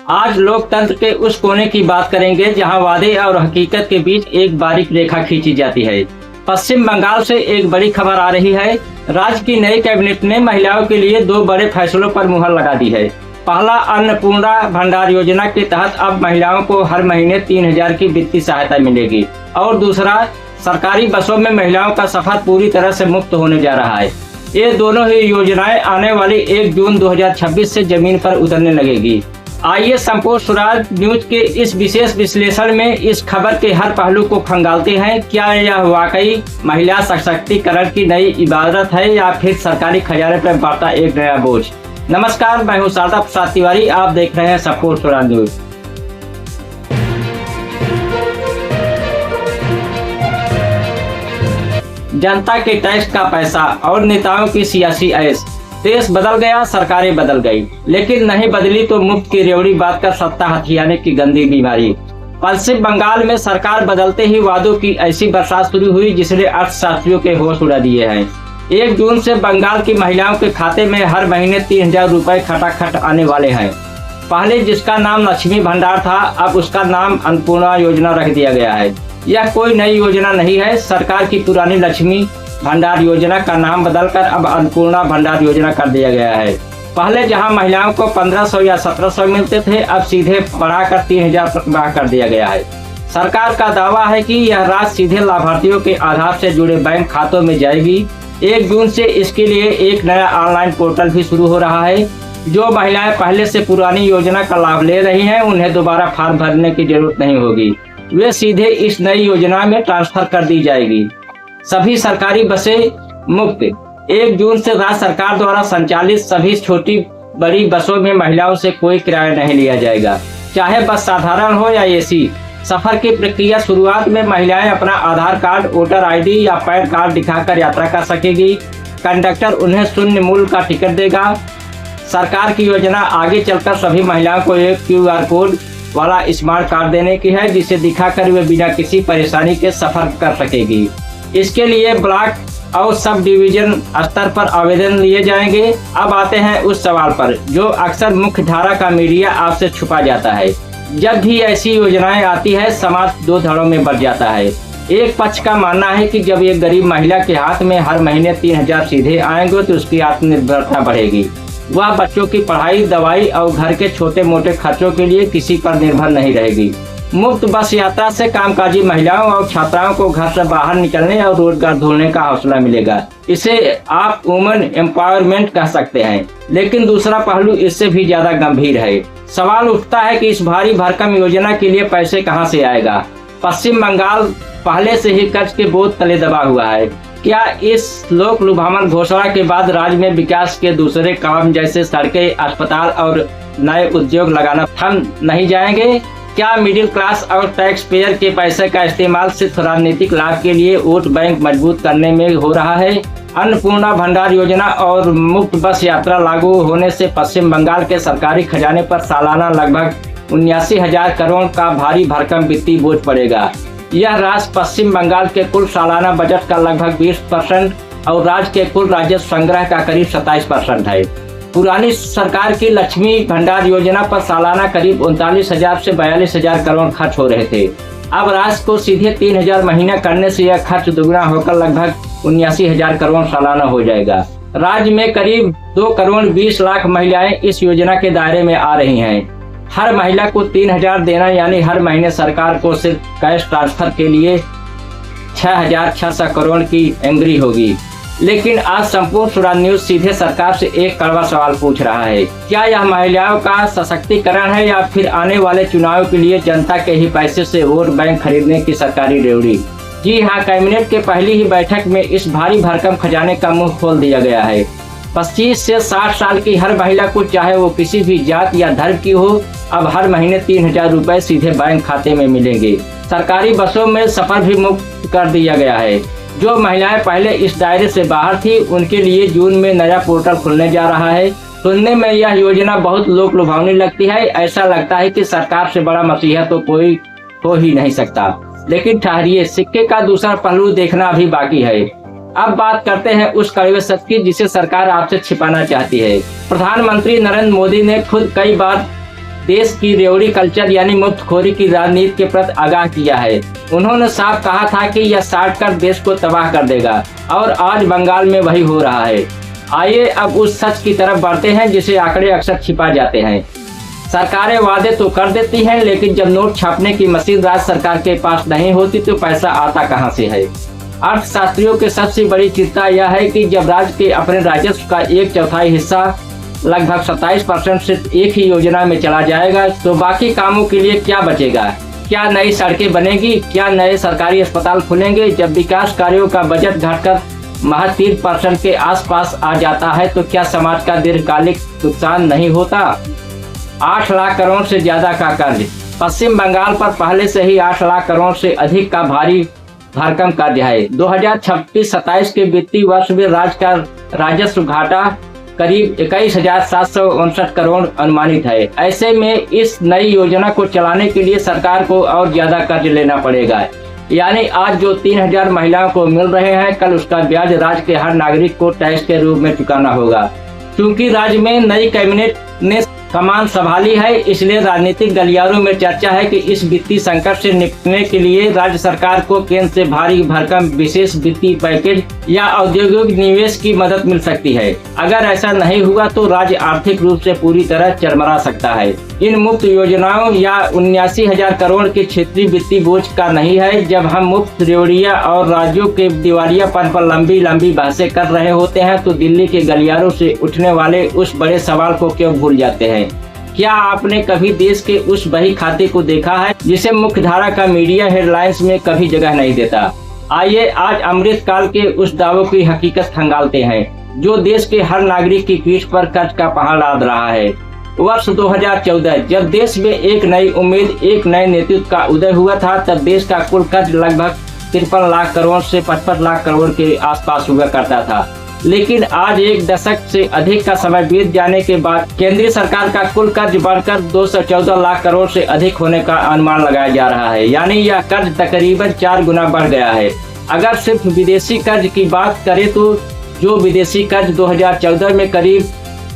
आज लोकतंत्र के उस कोने की बात करेंगे जहां वादे और हकीकत के बीच एक बारीक रेखा खींची जाती है। पश्चिम बंगाल से एक बड़ी खबर आ रही है। राज्य की नई कैबिनेट ने महिलाओं के लिए 2 बड़े फैसलों पर मुहर लगा दी है। पहला, अन्नपूर्णा भंडार योजना के तहत अब महिलाओं को हर महीने 3000 की वित्तीय सहायता मिलेगी और दूसरा, सरकारी बसों में महिलाओं का सफर पूरी तरह से मुफ्त होने जा रहा है। ये दोनों ही योजनाएं आने वाली 1 जून 2026 से जमीन पर उतरने लगेगी। आइए संपूर्ण स्वराज न्यूज के इस विशेष विश्लेषण में इस खबर के हर पहलू को खंगालते हैं। क्या यह वाकई महिला सशक्तिकरण की नई इबारत है या फिर सरकारी खजाने पर बढ़ता एक नया बोझ। नमस्कार, मैं हूं शारदा प्रसाद तिवारी। आप देख रहे हैं संपूर्ण स्वराज न्यूज। जनता के टैक्स का पैसा और नेताओं की सियासी ऐश। देश बदल गया, सरकारें बदल गई, लेकिन नहीं बदली तो मुफ्त की रेवड़ी बात कर सत्ता हथियाने की गंदी बीमारी। पश्चिम बंगाल में सरकार बदलते ही वादों की ऐसी बरसात शुरू हुई जिसने अर्थशास्त्रियों के होश उड़ा दिए हैं। 1 जून से बंगाल की महिलाओं के खाते में हर महीने 3000 रुपए खटाखट आने वाले हैं। पहले जिसका नाम लक्ष्मी भंडार था, अब उसका नाम अन्नपूर्णा योजना रख दिया गया है। यह कोई नई योजना नहीं है। सरकार की पुरानी लक्ष्मी भंडार योजना का नाम बदलकर अब अन्नपूर्णा भंडार योजना कर दिया गया है। पहले जहां महिलाओं को 1500 या 1700 मिलते थे, अब सीधे बढ़ाकर 3000 कर दिया गया है। सरकार का दावा है कि यह राशि सीधे लाभार्थियों के आधार से जुड़े बैंक खातों में जाएगी। 1 जून से इसके लिए एक नया ऑनलाइन पोर्टल भी शुरू हो रहा है। जो महिलाएं पहले से पुरानी योजना का लाभ ले रही हैं, उन्हें दोबारा फॉर्म भरने की जरूरत नहीं होगी। वे सीधे इस नई योजना में ट्रांसफर कर दी जाएगी। सभी सरकारी बसें मुफ्त। 1 जून से राज्य सरकार द्वारा संचालित सभी छोटी बड़ी बसों में महिलाओं से कोई किराया नहीं लिया जाएगा, चाहे बस साधारण हो या एसी। सफर की प्रक्रिया शुरुआत में महिलाएं अपना आधार कार्ड, वोटर आईडी या पैन कार्ड दिखाकर यात्रा कर सकेगी। कंडक्टर उन्हें शून्य मूल्य का टिकट देगा। सरकार की योजना आगे चलकर सभी महिलाओं को एक QR कोड वाला स्मार्ट कार्ड देने की है, जिसे दिखाकर वे बिना किसी परेशानी के सफर कर सकेगी। इसके लिए ब्लॉक और सब डिवीजन स्तर पर आवेदन लिए जाएंगे। अब आते हैं उस सवाल पर जो अक्सर मुख्य धारा का मीडिया आपसे छुपा जाता है। जब भी ऐसी योजनाएं आती है, समाज 2 धड़ों में बढ़ जाता है। एक पक्ष का मानना है कि जब एक गरीब महिला के हाथ में हर महीने 3000 सीधे आएंगे तो उसकी आत्मनिर्भरता बढ़ेगी। वह बच्चों की पढ़ाई, दवाई और घर के छोटे मोटे खर्चों के लिए किसी पर निर्भर नहीं रहेगी। मुफ्त बस यात्रा से कामकाजी महिलाओं और छात्राओं को घर से बाहर निकलने और रोजगार ढूंढने का हौसला मिलेगा। इसे आप वुमेन एम्पावरमेंट कह सकते हैं। लेकिन दूसरा पहलू इससे भी ज्यादा गंभीर है। सवाल उठता है कि इस भारी भरकम योजना के लिए पैसे कहां से आएगा। पश्चिम बंगाल पहले से ही कर्ज के बोझ तले दबा हुआ है। क्या इस लोक लुभावन घोषणा के बाद राज्य में विकास के दूसरे काम जैसे सड़कें, अस्पताल और नए उद्योग लगाना थम नहीं जाएंगे? क्या मिडिल क्लास और टैक्स पेयर के पैसे का इस्तेमाल सिर्फ राजनीतिक लाभ के लिए वोट बैंक मजबूत करने में हो रहा है? अन्नपूर्णा भंडार योजना और मुफ्त बस यात्रा लागू होने से पश्चिम बंगाल के सरकारी खजाने पर सालाना लगभग 79,000 करोड़ का भारी भरकम वित्तीय बोझ पड़ेगा। यह राशि पश्चिम बंगाल के कुल सालाना बजट का लगभग 20% और राज्य के कुल राजस्व संग्रह का करीब 27% है। पुरानी सरकार की लक्ष्मी भंडार योजना पर सालाना करीब 39,000 से 42,000 करोड़ खर्च हो रहे थे। अब राशि को सीधे 3000 महीना करने से यह खर्च दुगना होकर लगभग 79,000 करोड़ सालाना हो जाएगा। राज्य में करीब 2 करोड़ 20 लाख महिलाएं इस योजना के दायरे में आ रही हैं। हर महिला को 3000 देना यानी हर महीने सरकार को सिर्फ कैश ट्रांसफर के लिए 6,600 करोड़ की एंग्री होगी। लेकिन आज संपूर्ण स्वराज न्यूज सीधे सरकार से एक कड़वा सवाल पूछ रहा है। क्या यह महिलाओं का सशक्तिकरण है या फिर आने वाले चुनाव के लिए जनता के ही पैसे से वोट बैंक खरीदने की सरकारी रेवड़ी? जी हाँ, कैबिनेट के पहली ही बैठक में इस भारी भरकम खजाने का मुंह खोल दिया गया है। 25 से 60 साल की हर महिला को, चाहे वो किसी भी जात या धर्म की हो, अब हर महीने 3000 रुपए सीधे बैंक खाते में मिलेंगे। सरकारी बसों में सफर भी मुफ्त कर दिया गया है। जो महिलाएं पहले इस दायरे से बाहर थी, उनके लिए जून में नया पोर्टल खुलने जा रहा है। सुनने में यह योजना बहुत लोक लुभावनी लगती है। ऐसा लगता है कि सरकार से बड़ा मसीहा तो कोई हो ही नहीं सकता। लेकिन ठहरिए, सिक्के का दूसरा पहलू देखना अभी बाकी है। अब बात करते हैं उस कड़वे सच की जिसे सरकार आपसे छिपाना चाहती है। प्रधानमंत्री नरेंद्र मोदी ने खुद कई बार देश की रेवड़ी कल्चर यानी मुफ्तखोरी की राजनीति के प्रति आगाह किया है। उन्होंने साफ कहा था कि यह शॉर्टकट देश को तबाह कर देगा और आज बंगाल में वही हो रहा है। आइए अब उस सच की तरफ बढ़ते हैं जिसे आंकड़े अक्सर छिपा जाते हैं। सरकारें वादे तो कर देती हैं, लेकिन जब नोट छापने की मशीन राज्य सरकार के पास नहीं होती तो पैसा आता कहां से है। अर्थशास्त्रियों की सबसे बड़ी चिंता यह है कि जब राज्य के अपने राजस्व का 1/4 हिस्सा लगभग 27% सिर्फ एक ही योजना में चला जाएगा तो बाकी कामों के लिए क्या बचेगा। क्या नई सड़कें बनेगी, क्या नए सरकारी अस्पताल खुलेंगे। जब विकास कार्यों का बजट घटकर महज 3% के आसपास आ जाता है तो क्या समाज का दीर्घकालिक नुकसान नहीं होता। 8 लाख करोड़ से ज्यादा का कर्ज। पश्चिम बंगाल पर पहले से ही 8 लाख करोड़ से अधिक का भारी भरकम कर्ज है। 2026-27 के वित्तीय वर्ष में राज्य का राजस्व घाटा करीब 21,759 करोड़ अनुमानित है। ऐसे में इस नई योजना को चलाने के लिए सरकार को और ज्यादा कर्ज लेना पड़ेगा। यानी आज जो 3,000 महिलाओं को मिल रहे हैं, कल उसका ब्याज राज्य के हर नागरिक को टैक्स के रूप में चुकाना होगा। क्योंकि राज्य में नई कैबिनेट ने कमान संभाली है, इसलिए राजनीतिक गलियारों में चर्चा है कि इस वित्तीय संकट से निपटने के लिए राज्य सरकार को केंद्र से भारी भरकम विशेष वित्तीय पैकेज या औद्योगिक निवेश की मदद मिल सकती है। अगर ऐसा नहीं हुआ तो राज्य आर्थिक रूप से पूरी तरह चरमरा सकता है। इन मुफ्त योजनाओं या 79,000 करोड़ के क्षेत्रीय वित्तीय बोझ का नहीं है। जब हम मुफ्त रेवड़िया और राज्यों के दिवालियापन पर लंबी लंबी बहसें कर रहे होते हैं तो दिल्ली के गलियारों से उठने वाले उस बड़े सवाल को क्यों भूल जाते हैं। क्या आपने कभी देश के उस बही खाते को देखा है जिसे मुख्यधारा का मीडिया हेडलाइंस में कभी जगह नहीं देता। आइए आज अमृत काल के उस दावों की हकीकत खंगालते हैं जो देश के हर नागरिक की पीठ पर कर्ज का पहाड़ लाद रहा है। वर्ष 2014 जब देश में एक नई उम्मीद, एक नए नेतृत्व का उदय हुआ था, तब देश का कुल कर्ज लगभग 53 लाख करोड़ से 55 लाख करोड़ के आसपास हुआ करता था। लेकिन आज एक दशक से अधिक का समय बीत जाने के बाद केंद्रीय सरकार का कुल कर्ज बढ़कर 214 लाख करोड़ से अधिक होने का अनुमान लगाया जा रहा है। यानी यह कर्ज तकरीबन 4 गुना बढ़ गया है। अगर सिर्फ विदेशी कर्ज की बात करें तो जो विदेशी कर्ज 2014 में करीब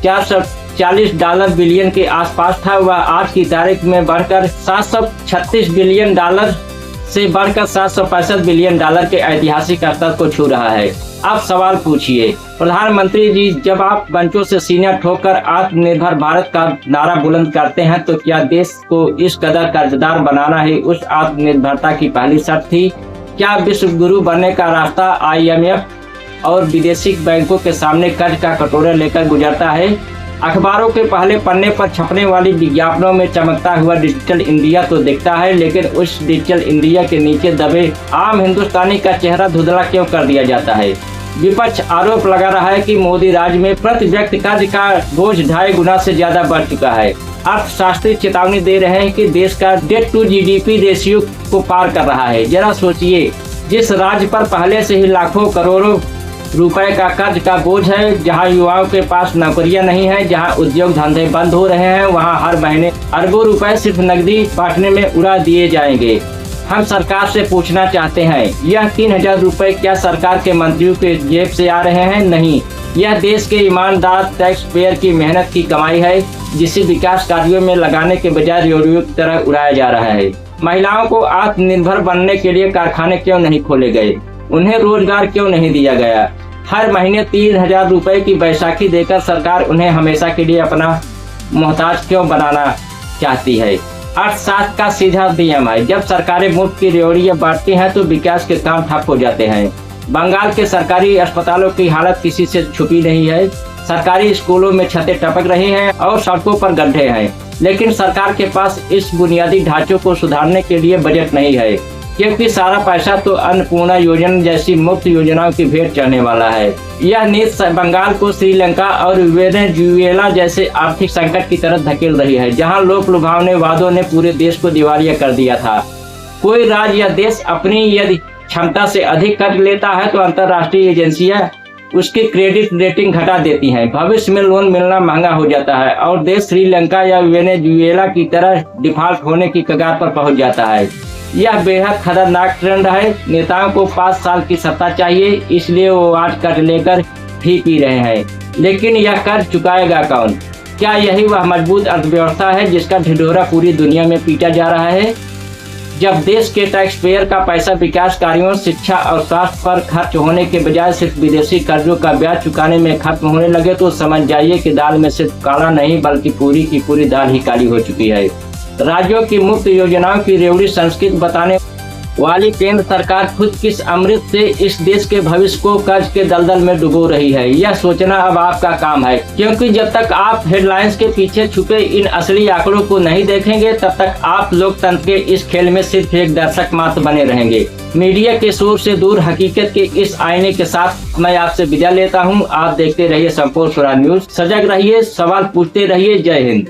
$440 बिलियन के आसपास था, वह आज की तारीख में बढ़कर $736 बिलियन से बढ़कर $765 बिलियन के ऐतिहासिक स्तर को छू रहा है। आप सवाल पूछिए प्रधानमंत्री जी, जब आप मंचों से सीना ठोककर आत्मनिर्भर भारत का नारा बुलंद करते हैं तो क्या देश को इस कदर कर्जदार बनाना ही उस आत्मनिर्भरता की पहली शर्त थी। क्या विश्व गुरु बनने का रास्ता IMF और विदेशी बैंकों के सामने कर्ज का कटोरा लेकर गुजरता है। अखबारों के पहले पन्ने पर छपने वाली विज्ञापनों में चमकता हुआ डिजिटल इंडिया तो दिखता है, लेकिन उस डिजिटल इंडिया के नीचे दबे आम हिंदुस्तानी का चेहरा धुंधला क्यों कर दिया जाता है। विपक्ष आरोप लगा रहा है कि मोदी राज में प्रति व्यक्ति कर्ज का बोझ 2.5 गुना से ज्यादा बढ़ चुका है। अर्थशास्त्री चेतावनी दे रहे हैं कि देश का डेट टू GDP रेशियो को पार कर रहा है। जरा सोचिए, जिस राज्य पर पहले से ही लाखों करोड़ों रुपए का कर्ज का बोझ है, जहां युवाओं के पास नौकरियां नहीं है, जहां उद्योग धंधे बंद हो रहे हैं, वहां हर महीने अरबों रुपए सिर्फ नकदी बांटने में उड़ा दिए जाएंगे। हम सरकार से पूछना चाहते हैं, यह 3,000 रुपए क्या सरकार के मंत्रियों के जेब से आ रहे हैं? नहीं, यह देश के ईमानदार टैक्स पेयर की मेहनत की कमाई है, जिसे विकास कार्यों में लगाने के बजाय रेवड़ियों की तरह उड़ाया जा रहा है। महिलाओं को आत्मनिर्भर बनने के लिए कारखाने क्यों नहीं खोले गए? उन्हें रोजगार क्यों नहीं दिया गया? हर महीने 3,000 रुपए की बैसाखी देकर सरकार उन्हें हमेशा के लिए अपना मोहताज क्यों बनाना चाहती है? अर्थशास्त्र का सीधा नियम है, जब सरकारें मुफ्त की रेवड़ियां बांटती हैं तो विकास के काम ठप हो जाते हैं। बंगाल के सरकारी अस्पतालों की हालत किसी से छुपी नहीं है। सरकारी स्कूलों में छतें टपक रही हैं और सड़कों पर गड्ढे हैं, लेकिन सरकार के पास इस बुनियादी ढांचों को सुधारने के लिए बजट नहीं है, क्योंकि सारा पैसा तो अन्नपूर्णा योजना जैसी मुफ्त योजनाओं की भेंट चढ़ने वाला है। यह नीति बंगाल को श्रीलंका और वेनेजुएला जैसे आर्थिक संकट की तरफ धकेल रही है, जहां लोक लुभावने वादों ने पूरे देश को दिवालिया कर दिया था। कोई राज्य या देश अपनी यदि क्षमता से अधिक कर्ज लेता है तो अंतर्राष्ट्रीय एजेंसियां उसकी क्रेडिट रेटिंग घटा देती हैं। भविष्य में लोन मिलना महंगा हो जाता है और देश श्रीलंका या वेनेजुएला की तरह डिफॉल्ट होने की कगार पर पहुंच जाता है। यह बेहद खतरनाक ट्रेंड है। नेताओं को 5 साल की सत्ता चाहिए, इसलिए वो आज कर्ज लेकर भी पी रहे हैं। लेकिन यह कर्ज चुकाएगा कौन? क्या यही वह मजबूत अर्थव्यवस्था है जिसका ढिढोरा पूरी दुनिया में पीटा जा रहा है? जब देश के टैक्स पेयर का पैसा विकास कार्यों, शिक्षा और स्वास्थ्य पर खर्च होने के बजाय सिर्फ विदेशी कर्जों का ब्याज चुकाने में खत्म होने लगे तो समझ जाइए कि दाल में सिर्फ काला नहीं बल्कि पूरी की पूरी दाल ही काली हो चुकी है। राज्यों की मुफ्त योजनाओं की रेवड़ी संस्कृत बताने वाली केंद्र सरकार खुद किस अमृत से इस देश के भविष्य को कर्ज के दलदल में डुबो रही है, यह सोचना अब आपका काम है। क्योंकि जब तक आप हेडलाइंस के पीछे छुपे इन असली आंकड़ों को नहीं देखेंगे तब तक आप लोकतंत्र के इस खेल में सिर्फ एक दर्शक मात्र बने रहेंगे। मीडिया के शोर से दूर हकीकत के इस आईने के साथ मैं आपसे विदा लेता हूं। आप देखते रहिए संपूर्ण स्वराज न्यूज। सजग रहिए, सवाल पूछते रहिए। जय हिंद।